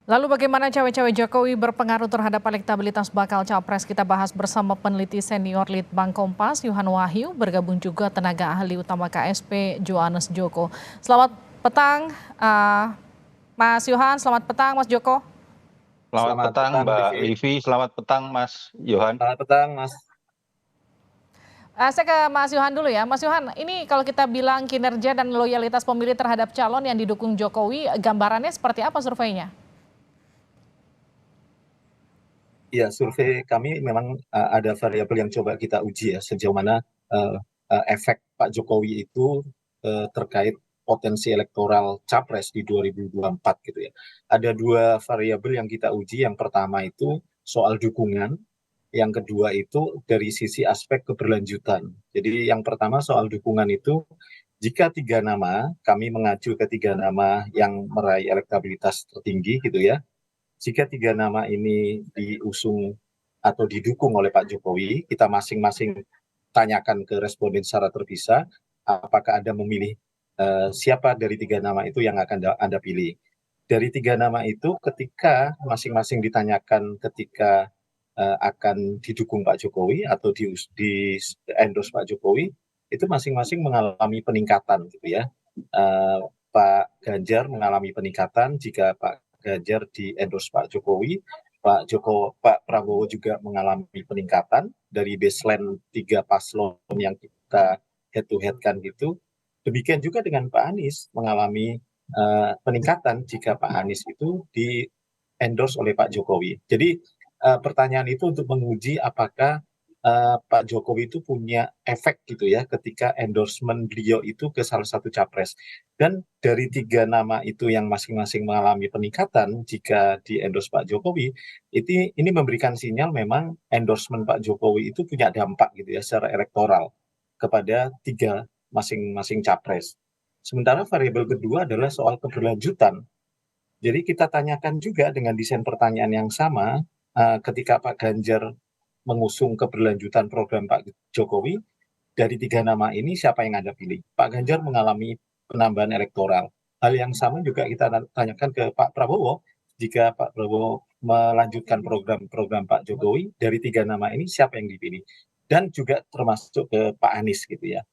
Lalu bagaimana cawe-cawe Jokowi berpengaruh terhadap elektabilitas bakal capres? Kita bahas bersama peneliti senior Litbang Kompas, Yohan Wahyu, bergabung juga tenaga ahli utama KSP, Johannes Joko. Selamat petang, Mas Yohan, selamat petang, Mas Joko. Selamat Selamat petang petang, Mbak Livi. Livi, selamat petang Mas Yohan. Selamat petang, Mas. Saya ke Mas Yohan dulu ya. Mas Yohan, ini kalau kita bilang kinerja dan loyalitas pemilih terhadap calon yang didukung Jokowi, gambarannya seperti apa surveinya? Ya, survei kami memang ada variabel yang coba kita uji ya, sejauh mana efek Pak Jokowi itu terkait potensi elektoral capres di 2024 gitu ya. Ada dua variabel yang kita uji. Yang pertama itu soal dukungan, yang kedua itu dari sisi aspek keberlanjutan. Jadi yang pertama soal dukungan itu, jika tiga nama, kami mengacu ke tiga nama yang meraih elektabilitas tertinggi gitu ya. Jika tiga nama ini diusung atau didukung oleh Pak Jokowi, kita masing-masing tanyakan ke responden secara terpisah, apakah Anda memilih siapa dari tiga nama itu yang akan Anda pilih. Dari tiga nama itu, ketika masing-masing ditanyakan ketika akan didukung Pak Jokowi atau di endorse Pak Jokowi, itu masing-masing mengalami peningkatan gitu ya. Pak Ganjar mengalami peningkatan jika Pak Ganjar di endorse Pak Jokowi. Pak Prabowo juga mengalami peningkatan dari baseline tiga paslon yang kita head to head kan gitu. Demikian juga dengan Pak Anies mengalami peningkatan jika Pak Anies itu di endorse oleh Pak Jokowi. Jadi pertanyaan itu untuk menguji apakah Pak Jokowi itu punya efek gitu ya ketika endorsement beliau itu ke salah satu capres. Dan dari tiga nama itu yang masing-masing mengalami peningkatan jika di endorse Pak Jokowi, ini memberikan sinyal memang endorsement Pak Jokowi itu punya dampak gitu ya secara elektoral kepada tiga masing-masing capres. Sementara variabel kedua adalah soal keberlanjutan. Jadi kita tanyakan juga dengan desain pertanyaan yang sama, ketika Pak Ganjar mengusung keberlanjutan program Pak Jokowi, dari tiga nama ini siapa yang Anda pilih? Pak Ganjar mengalami penambahan elektoral. Hal yang sama juga kita tanyakan ke Pak Prabowo, jika Pak Prabowo melanjutkan program-program Pak Jokowi, dari tiga nama ini siapa yang dipilih? Dan juga termasuk ke Pak Anies gitu ya.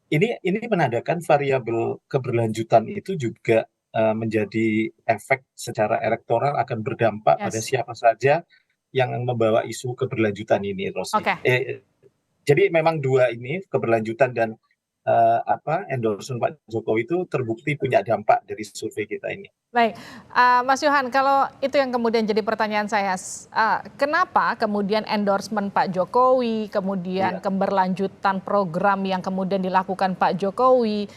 Ini menandakan variabel keberlanjutan itu juga menjadi efek secara elektoral akan berdampak pada Yes. siapa saja yang membawa isu keberlanjutan ini, Rosi. Oke. Jadi memang dua ini, keberlanjutan dan endorsement Pak Jokowi itu terbukti punya dampak dari survei kita ini. Baik, Mas Yohan, kalau itu yang kemudian jadi pertanyaan saya, kenapa kemudian endorsement Pak Jokowi, kemudian Ya. keberlanjutan program yang kemudian dilakukan Pak Jokowi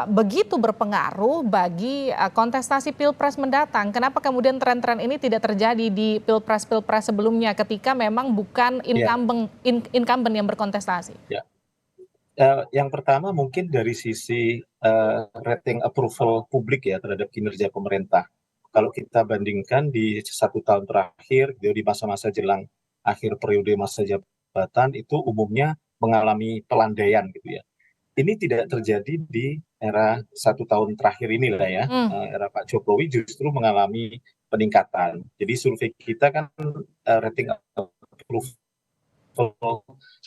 begitu berpengaruh bagi kontestasi Pilpres mendatang? Kenapa kemudian tren-tren ini tidak terjadi di Pilpres-Pilpres sebelumnya ketika memang bukan Ya. incumbent yang berkontestasi? Ya. Yang pertama mungkin dari sisi rating approval publik ya terhadap kinerja pemerintah. Kalau kita bandingkan di 1 tahun terakhir, di masa-masa jelang akhir periode masa jabatan itu umumnya mengalami pelandaian gitu ya. Ini tidak terjadi di era 1 tahun terakhir inilah ya. Era Pak Jokowi justru mengalami peningkatan. Jadi survei kita kan rating approval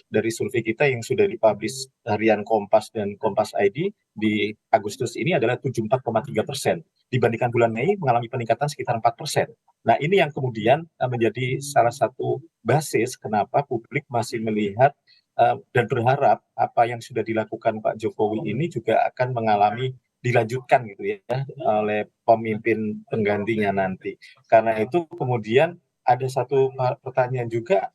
dari survei kita yang sudah dipublish harian Kompas dan Kompas ID di Agustus ini adalah 74,3%. Dibandingkan bulan Mei mengalami peningkatan sekitar 4%. Nah ini yang kemudian menjadi salah satu basis kenapa publik masih melihat dan berharap apa yang sudah dilakukan Pak Jokowi ini juga akan mengalami dilanjutkan gitu ya oleh pemimpin penggantinya nanti. Karena itu kemudian ada satu pertanyaan juga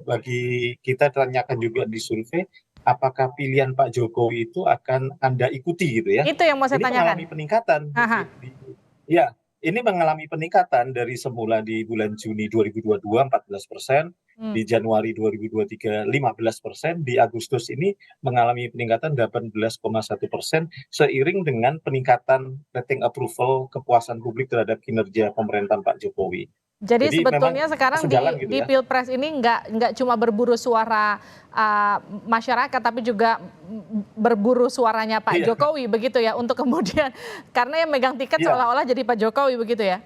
bagi kita tanyakan juga di survei, apakah pilihan Pak Jokowi itu akan Anda ikuti gitu ya. Itu yang mau saya Ini tanyakan. mengalami peningkatan. Aha. Ya, ini mengalami peningkatan dari semula di bulan Juni 2022 14%, di Januari 2023 15%, di Agustus ini mengalami peningkatan 18,1% seiring dengan peningkatan rating approval kepuasan publik terhadap kinerja pemerintahan Pak Jokowi. Jadi Jadi memang sebetulnya sekarang sejalan di gitu ya. Pilpres ini nggak cuma berburu suara masyarakat, tapi juga berburu suaranya Pak Iya. Jokowi begitu ya, untuk kemudian karena yang megang tiket Iya. seolah-olah jadi Pak Jokowi begitu ya?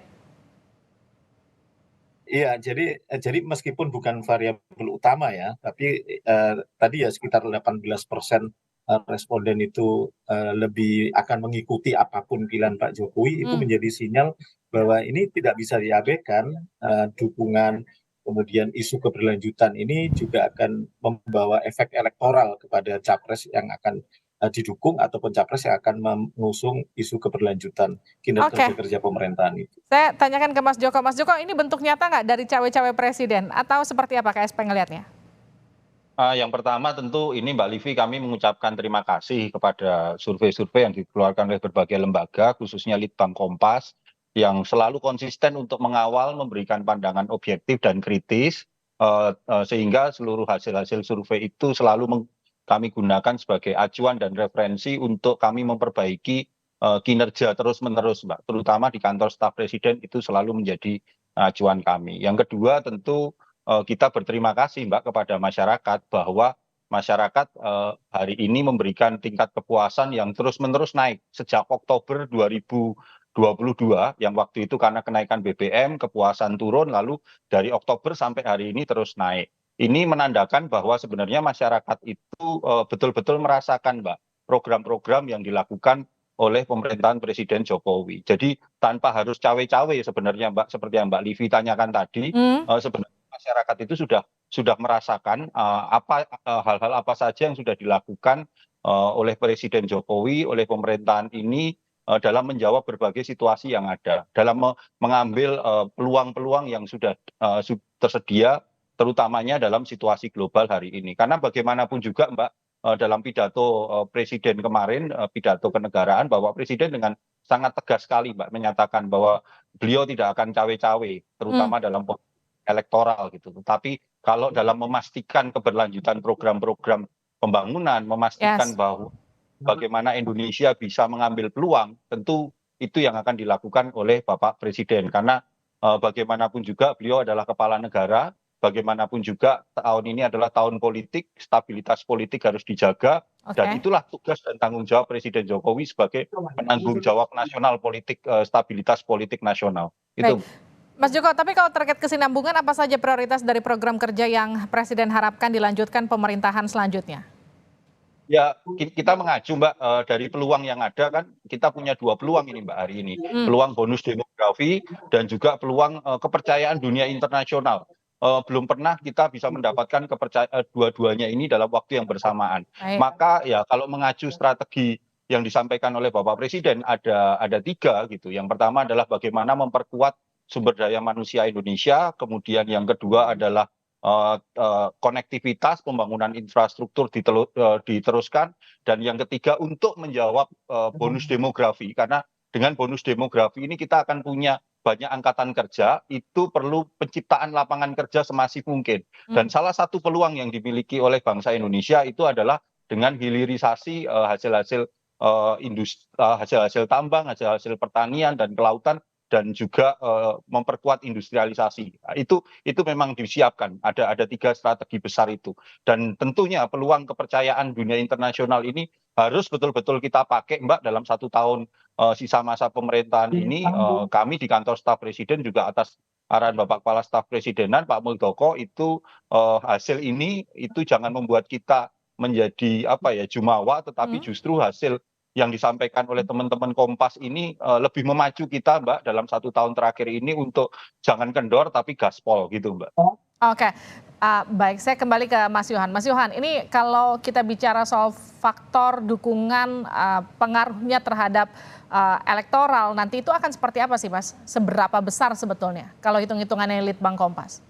Iya, jadi meskipun bukan variabel utama ya, tapi tadi ya sekitar 18% responden itu lebih akan mengikuti apapun pilihan Pak Jokowi, itu Hmm. menjadi sinyal bahwa ini tidak bisa diabaikan. Dukungan kemudian isu keberlanjutan ini juga akan membawa efek elektoral kepada capres yang akan didukung ataupun capres yang akan mengusung isu keberlanjutan Oke, kinerja-kerja pemerintahan itu. saya tanyakan ke Mas Joko. Mas Joko, ini bentuk nyata nggak dari cawe-cawe presiden atau seperti apa KSP ngelihatnya? Yang pertama tentu ini Mbak Livi kami mengucapkan terima kasih kepada survei-survei yang dikeluarkan oleh berbagai lembaga, khususnya Litbang Kompas, yang selalu konsisten untuk mengawal, memberikan pandangan objektif dan kritis, sehingga seluruh hasil-hasil survei itu selalu kami gunakan sebagai acuan dan referensi untuk kami memperbaiki kinerja terus-menerus, Mbak. Terutama di kantor staf presiden itu selalu menjadi acuan kami. Yang kedua tentu kita berterima kasih Mbak kepada masyarakat bahwa masyarakat hari ini memberikan tingkat kepuasan yang terus-menerus naik sejak Oktober 2022 yang waktu itu karena kenaikan BBM kepuasan turun lalu dari Oktober sampai hari ini terus naik. Ini menandakan bahwa sebenarnya masyarakat itu betul-betul merasakan Mbak program-program yang dilakukan oleh pemerintahan Presiden Jokowi. Jadi tanpa harus cawe-cawe sebenarnya Mbak seperti yang Mbak Livi tanyakan tadi, Hmm. sebenarnya masyarakat itu sudah merasakan hal-hal apa saja yang sudah dilakukan oleh Presiden Jokowi, oleh pemerintahan ini dalam menjawab berbagai situasi yang ada, dalam mengambil peluang-peluang yang sudah tersedia, terutamanya dalam situasi global hari ini. Karena bagaimanapun juga, Mbak, dalam pidato Presiden kemarin, pidato kenegaraan, bahwa Presiden dengan sangat tegas sekali, Mbak, menyatakan bahwa beliau tidak akan cawe-cawe, Hmm. terutama dalam elektoral gitu. Tapi kalau dalam memastikan keberlanjutan program-program pembangunan, memastikan Yes. bahwa bagaimana Indonesia bisa mengambil peluang, tentu itu yang akan dilakukan oleh Bapak Presiden. Karena bagaimanapun juga beliau adalah kepala negara, bagaimanapun juga tahun ini adalah tahun politik, stabilitas politik harus dijaga, dan Oke. itulah tugas dan tanggung jawab Presiden Jokowi sebagai penanggung jawab nasional politik, stabilitas politik nasional. Baik. Itu. Mas Joko, tapi kalau terkait kesinambungan, apa saja prioritas dari program kerja yang Presiden harapkan dilanjutkan pemerintahan selanjutnya? Ya, kita mengacu Mbak dari peluang yang ada kan kita punya dua peluang ini Mbak hari ini. Hmm. Peluang bonus demografi dan juga peluang kepercayaan dunia internasional. Belum pernah kita bisa mendapatkan kepercayaan dua-duanya ini dalam waktu yang bersamaan. Baik. Maka ya kalau mengacu strategi yang disampaikan oleh Bapak Presiden ada tiga gitu. Yang pertama adalah bagaimana memperkuat sumber daya manusia Indonesia, kemudian yang kedua adalah konektivitas, pembangunan infrastruktur diteruskan, dan yang ketiga untuk menjawab bonus demografi, karena dengan bonus demografi ini kita akan punya banyak angkatan kerja, itu perlu penciptaan lapangan kerja semasif mungkin. Dan Hmm. salah satu peluang yang dimiliki oleh bangsa Indonesia itu adalah dengan hilirisasi hasil-hasil industri, hasil-hasil tambang, hasil-hasil pertanian dan kelautan, dan juga memperkuat industrialisasi. Nah, itu memang disiapkan. Ada tiga strategi besar itu. Dan tentunya peluang kepercayaan dunia internasional ini harus betul-betul kita pakai, Mbak, dalam 1 tahun sisa masa pemerintahan ini. Kami di kantor staf presiden juga atas arahan Bapak Kepala Staf Presidenan Pak Muldoko itu hasil ini itu jangan membuat kita menjadi apa ya jumawa, tetapi Hmm. justru hasil yang disampaikan oleh teman-teman Kompas ini lebih memacu kita Mbak dalam 1 tahun terakhir ini untuk jangan kendor tapi gaspol gitu Mbak. Oke, baik, saya kembali ke Mas Yohan. Mas Yohan, ini kalau kita bicara soal faktor dukungan, pengaruhnya terhadap elektoral, nanti itu akan seperti apa sih Mas? Seberapa besar sebetulnya kalau hitung-hitungannya Litbang Kompas?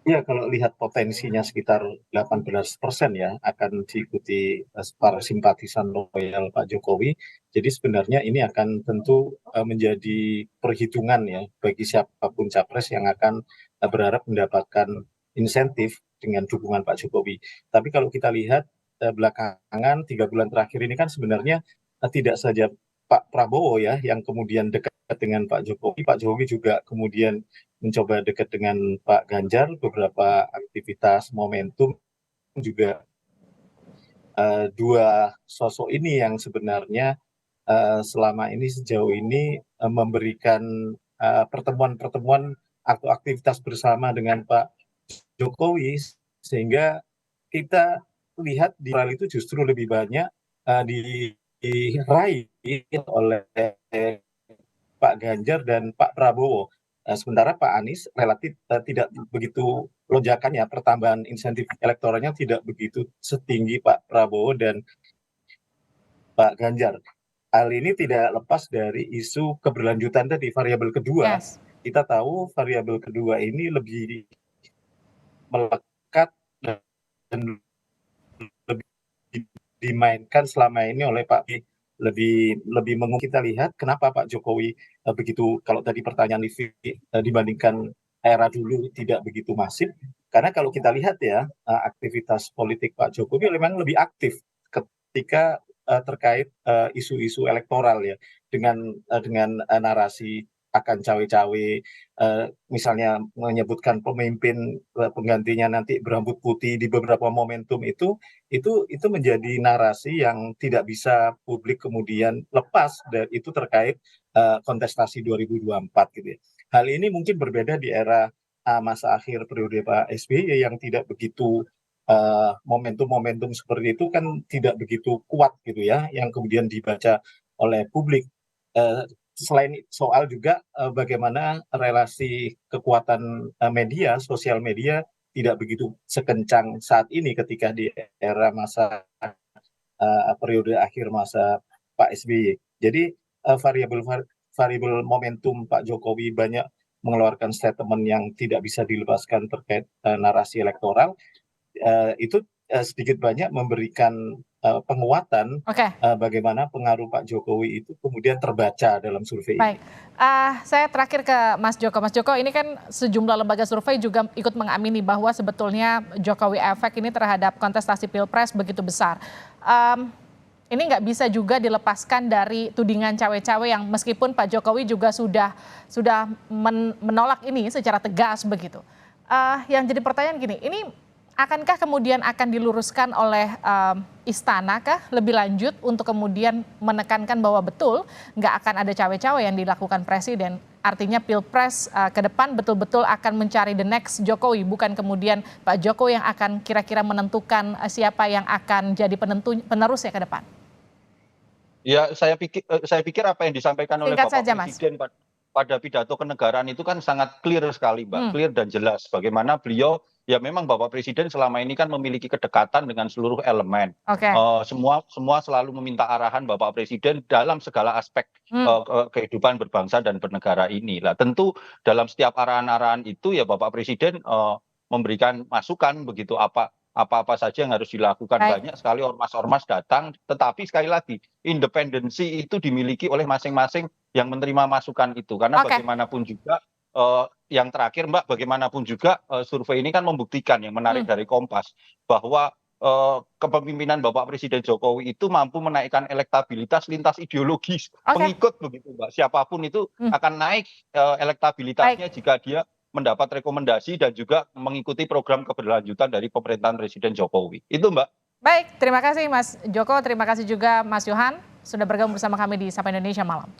Ya, kalau lihat potensinya sekitar 18% ya akan diikuti para simpatisan loyal Pak Jokowi. Jadi sebenarnya ini akan tentu menjadi perhitungan ya bagi siapapun capres yang akan berharap mendapatkan insentif dengan dukungan Pak Jokowi. Tapi kalau kita lihat belakangan 3 bulan terakhir ini kan sebenarnya tidak saja Pak Prabowo ya yang kemudian dekat dengan Pak Jokowi juga kemudian mencoba dekat dengan Pak Ganjar, beberapa aktivitas momentum juga dua sosok ini yang sebenarnya selama ini sejauh ini memberikan pertemuan-pertemuan atau aktivitas bersama dengan Pak Jokowi, sehingga kita lihat di hal itu justru lebih banyak diraih oleh Pak Ganjar dan Pak Prabowo. Sementara Pak Anies relatif tidak begitu lonjakannya, pertambahan insentif elektoralnya tidak begitu setinggi Pak Prabowo dan Pak Ganjar. Hal ini tidak lepas dari isu keberlanjutan tadi, variabel kedua. Yes. Kita tahu variabel kedua ini lebih melekat dan lebih dimainkan selama ini oleh Pak B. Lebih kita lihat kenapa Pak Jokowi begitu, kalau tadi pertanyaan Livi dibandingkan era dulu tidak begitu masif, karena kalau kita lihat ya aktivitas politik Pak Jokowi memang lebih aktif ketika terkait isu-isu elektoral ya, dengan narasi akan cawe-cawe, misalnya menyebutkan pemimpin penggantinya nanti berambut putih di beberapa momentum itu menjadi narasi yang tidak bisa publik kemudian lepas, dan itu terkait kontestasi 2024 gitu ya. Hal ini mungkin berbeda di era masa akhir periode Pak SBY yang tidak begitu momentum-momentum seperti itu kan tidak begitu kuat gitu ya, yang kemudian dibaca oleh publik. Selain soal juga bagaimana relasi kekuatan media, sosial media tidak begitu sekencang saat ini ketika di era masa periode akhir masa Pak SBY. Jadi variabel momentum Pak Jokowi banyak mengeluarkan statement yang tidak bisa dilepaskan terkait narasi elektoral, itu sedikit banyak memberikan penguatan Oke. bagaimana pengaruh Pak Jokowi itu kemudian terbaca dalam survei Baik, ini. saya terakhir ke Mas Joko. Mas Joko, ini kan sejumlah lembaga survei juga ikut mengamini bahwa sebetulnya Jokowi efek ini terhadap kontestasi Pilpres begitu besar. Ini nggak bisa juga dilepaskan dari tudingan cawe-cawe yang meskipun Pak Jokowi juga sudah menolak ini secara tegas begitu. Yang jadi pertanyaan gini, ini akankah kemudian akan diluruskan oleh istana kah lebih lanjut untuk kemudian menekankan bahwa betul nggak akan ada cawe-cawe yang dilakukan presiden. Artinya Pilpres ke depan betul-betul akan mencari the next Jokowi, bukan kemudian Pak Jokowi yang akan kira-kira menentukan siapa yang akan jadi penerusnya ke depan. Ya, saya pikir apa yang disampaikan oleh Singkat Bapak saja, Mas. Presiden pada pidato kenegaraan itu kan sangat clear sekali, Mbak. Clear dan jelas bagaimana beliau, ya memang Bapak Presiden selama ini kan memiliki kedekatan dengan seluruh elemen. Oke. Semua selalu meminta arahan Bapak Presiden dalam segala aspek kehidupan berbangsa dan bernegara ini. Lah tentu dalam setiap arahan-arahan itu ya Bapak Presiden memberikan masukan begitu apa saja yang harus dilakukan. Baik. Banyak sekali ormas-ormas datang, tetapi sekali lagi independensi itu dimiliki oleh masing-masing yang menerima masukan itu, karena Oke. bagaimanapun juga yang terakhir Mbak, bagaimanapun juga survei ini kan membuktikan, yang menarik dari Kompas, bahwa kepemimpinan Bapak Presiden Jokowi itu mampu menaikkan elektabilitas lintas ideologis. Oke. Pengikut begitu Mbak, siapapun itu akan naik elektabilitasnya jika dia mendapat rekomendasi dan juga mengikuti program keberlanjutan dari pemerintahan Presiden Jokowi. Itu Mbak. Baik, terima kasih Mas Joko, terima kasih juga Mas Yohan sudah bergabung bersama kami di Sapa Indonesia Malam.